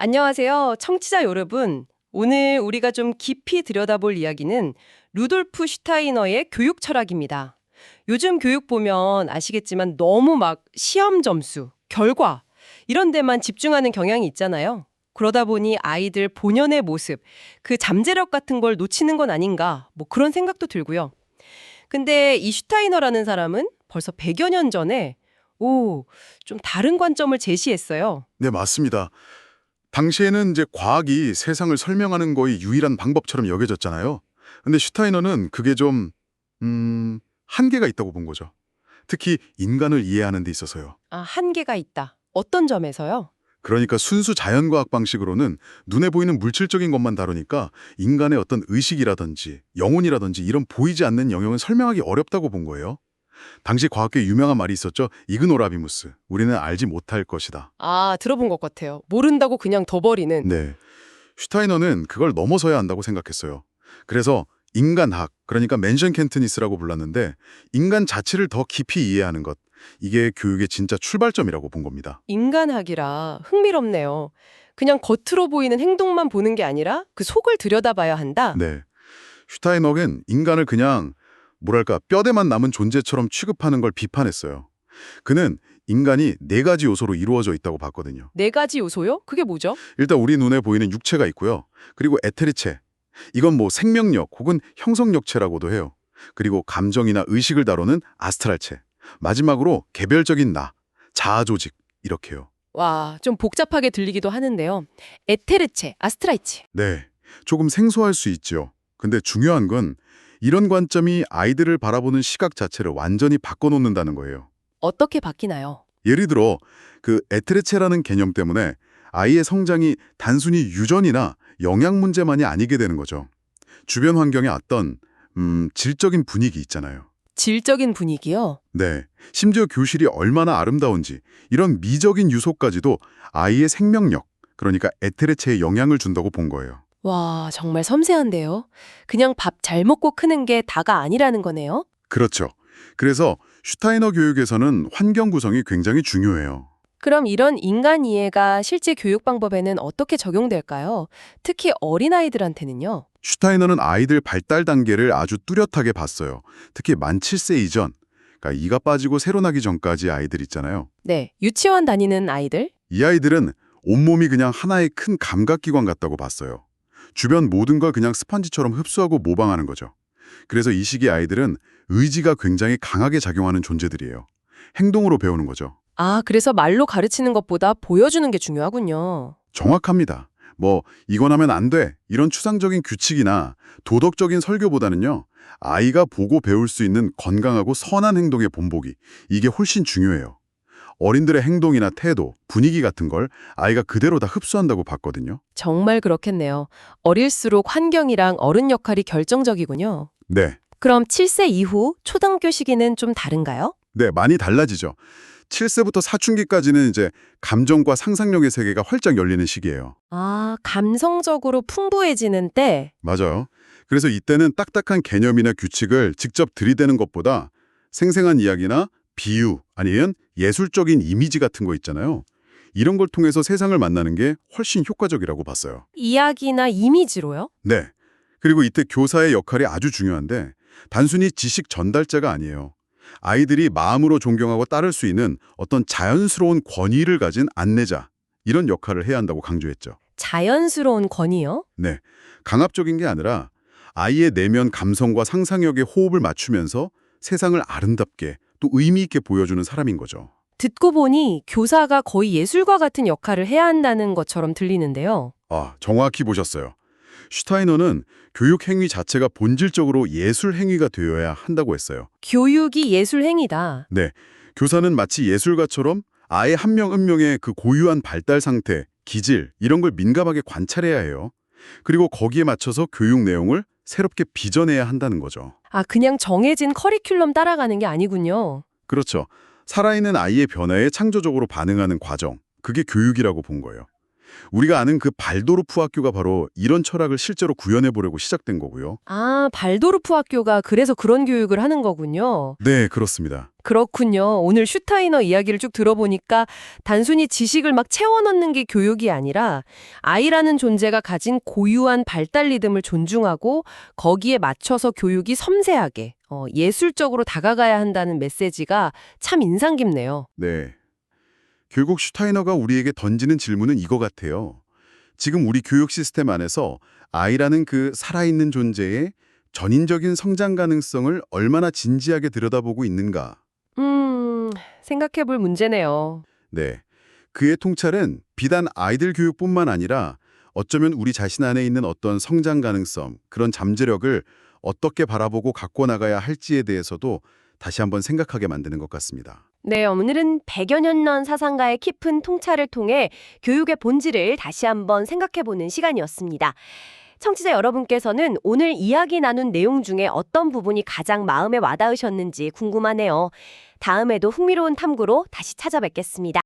안녕하세요. 청취자 여러분. 오늘 우리가 좀 깊이 들여다볼 이야기는 루돌프 슈타이너의 교육 철학입니다. 요즘 교육 보면 아시겠지만 너무 막 시험 점수, 결과 이런 데만 집중하는 경향이 있잖아요. 그러다 보니 아이들 본연의 모습, 그 잠재력 같은 걸 놓치는 건 아닌가, 뭐 그런 생각도 들고요. 근데 이 슈타이너라는 사람은 벌써 100여 년 전에 좀 다른 관점을 제시했어요. 네, 맞습니다. 당시에는 이제 과학이 세상을 설명하는 거의 유일한 방법처럼 여겨졌잖아요. 근데 슈타이너는 그게 좀, 한계가 있다고 본 거죠. 특히 인간을 이해하는 데 있어서요. 아, 한계가 있다. 어떤 점에서요? 그러니까 순수 자연과학 방식으로는 눈에 보이는 물질적인 것만 다루니까 인간의 어떤 의식이라든지 영혼이라든지 이런 보이지 않는 영역은 설명하기 어렵다고 본 거예요. 당시 과학계 유명한 말이 있었죠. 이그노라비무스. 우리는 알지 못할 것이다. 아, 들어본 것 같아요. 모른다고 그냥 둬버리는. 네. 슈타이너는 그걸 넘어서야 한다고 생각했어요. 그래서 인간학, 그러니까 맨션 켄트니스라고 불렀는데 인간 자체를 더 깊이 이해하는 것, 이게 교육의 진짜 출발점이라고 본 겁니다. 인간학이라 흥미롭네요. 그냥 겉으로 보이는 행동만 보는 게 아니라 그 속을 들여다봐야 한다. 네. 슈타이너는 인간을 그냥 뭐랄까 뼈대만 남은 존재처럼 취급하는 걸 비판했어요. 그는 인간이 네 가지 요소로 이루어져 있다고 봤거든요. 네 가지 요소요? 그게 뭐죠? 일단 우리 눈에 보이는 육체가 있고요. 그리고 에테르체, 이건 뭐 생명력 혹은 형성력체라고도 해요. 그리고 감정이나 의식을 다루는 아스트랄체, 마지막으로 개별적인 나, 자아조직, 이렇게요. 와, 좀 복잡하게 들리기도 하는데요. 에테르체, 아스트라이치. 네, 조금 생소할 수 있죠. 근데 중요한 건 이런 관점이 아이들을 바라보는 시각 자체를 완전히 바꿔놓는다는 거예요. 어떻게 바뀌나요? 예를 들어 그 에테르체라는 개념 때문에 아이의 성장이 단순히 유전이나 영양 문제만이 아니게 되는 거죠. 주변 환경에 어떤 질적인 분위기 있잖아요. 질적인 분위기요? 네, 심지어 교실이 얼마나 아름다운지 이런 미적인 요소까지도 아이의 생명력, 그러니까 에테르체에 영향을 준다고 본 거예요. 와, 정말 섬세한데요. 그냥 밥 잘 먹고 크는 게 다가 아니라는 거네요. 그렇죠. 그래서 슈타이너 교육에서는 환경 구성이 굉장히 중요해요. 그럼 이런 인간 이해가 실제 교육 방법에는 어떻게 적용될까요? 특히 어린아이들한테는요. 슈타이너는 아이들 발달 단계를 아주 뚜렷하게 봤어요. 특히 만 7세 이전, 그러니까 이가 빠지고 새로 나기 전까지 아이들 있잖아요. 네, 유치원 다니는 아이들? 이 아이들은 온몸이 그냥 하나의 큰 감각기관 같다고 봤어요. 주변 모든 걸 그냥 스펀지처럼 흡수하고 모방하는 거죠. 그래서 이 시기 아이들은 의지가 굉장히 강하게 작용하는 존재들이에요. 행동으로 배우는 거죠. 아, 그래서 말로 가르치는 것보다 보여주는 게 중요하군요. 정확합니다. 뭐 이건 하면 안 돼. 이런 추상적인 규칙이나 도덕적인 설교보다는요. 아이가 보고 배울 수 있는 건강하고 선한 행동의 본보기. 이게 훨씬 중요해요. 어린들의 행동이나 태도, 분위기 같은 걸 아이가 그대로 다 흡수한다고 봤거든요. 정말 그렇겠네요. 어릴수록 환경이랑 어른 역할이 결정적이군요. 네. 그럼 7세 이후 초등학교 시기는 좀 다른가요? 네, 많이 달라지죠. 7세부터 사춘기까지는 이제 감정과 상상력의 세계가 활짝 열리는 시기예요. 아, 감성적으로 풍부해지는 때? 맞아요. 그래서 이때는 딱딱한 개념이나 규칙을 직접 들이대는 것보다 생생한 이야기나 비유 아니면 예술적인 이미지 같은 거 있잖아요. 이런 걸 통해서 세상을 만나는 게 훨씬 효과적이라고 봤어요. 이야기나 이미지로요? 네. 그리고 이때 교사의 역할이 아주 중요한데 단순히 지식 전달자가 아니에요. 아이들이 마음으로 존경하고 따를 수 있는 어떤 자연스러운 권위를 가진 안내자, 이런 역할을 해야 한다고 강조했죠. 자연스러운 권위요? 네. 강압적인 게 아니라 아이의 내면 감성과 상상력에 호흡을 맞추면서 세상을 아름답게 또 의미 있게 보여주는 사람인 거죠. 듣고 보니 교사가 거의 예술가 같은 역할을 해야 한다는 것처럼 들리는데요. 아, 정확히 보셨어요. 슈타이너는 교육 행위 자체가 본질적으로 예술 행위가 되어야 한다고 했어요. 교육이 예술 행위다. 네. 교사는 마치 예술가처럼 아이 한 명 한 명의 그 고유한 발달 상태, 기질 이런 걸 민감하게 관찰해야 해요. 그리고 거기에 맞춰서 교육 내용을 새롭게 빚어내야 한다는 거죠. 아, 그냥 정해진 커리큘럼 따라가는 게 아니군요. 그렇죠. 살아있는 아이의 변화에 창조적으로 반응하는 과정, 그게 교육이라고 본 거예요. 우리가 아는 그 발도르프 학교가 바로 이런 철학을 실제로 구현해 보려고 시작된 거고요. 아, 발도르프 학교가 그래서 그런 교육을 하는 거군요. 네, 그렇습니다. 그렇군요. 오늘 슈타이너 이야기를 쭉 들어보니까 단순히 지식을 막 채워넣는 게 교육이 아니라 아이라는 존재가 가진 고유한 발달 리듬을 존중하고 거기에 맞춰서 교육이 섬세하게, 예술적으로 다가가야 한다는 메시지가 참 인상 깊네요. 네. 결국 슈타이너가 우리에게 던지는 질문은 이거 같아요. 지금 우리 교육 시스템 안에서 아이라는 그 살아있는 존재의 전인적인 성장 가능성을 얼마나 진지하게 들여다보고 있는가. 생각해 볼 문제네요. 네. 그의 통찰은 비단 아이들 교육뿐만 아니라 어쩌면 우리 자신 안에 있는 어떤 성장 가능성, 그런 잠재력을 어떻게 바라보고 갖고 나가야 할지에 대해서도 다시 한번 생각하게 만드는 것 같습니다. 네, 오늘은 100여 년 전 사상가의 깊은 통찰을 통해 교육의 본질을 다시 한번 생각해보는 시간이었습니다. 청취자 여러분께서는 오늘 이야기 나눈 내용 중에 어떤 부분이 가장 마음에 와닿으셨는지 궁금하네요. 다음에도 흥미로운 탐구로 다시 찾아뵙겠습니다.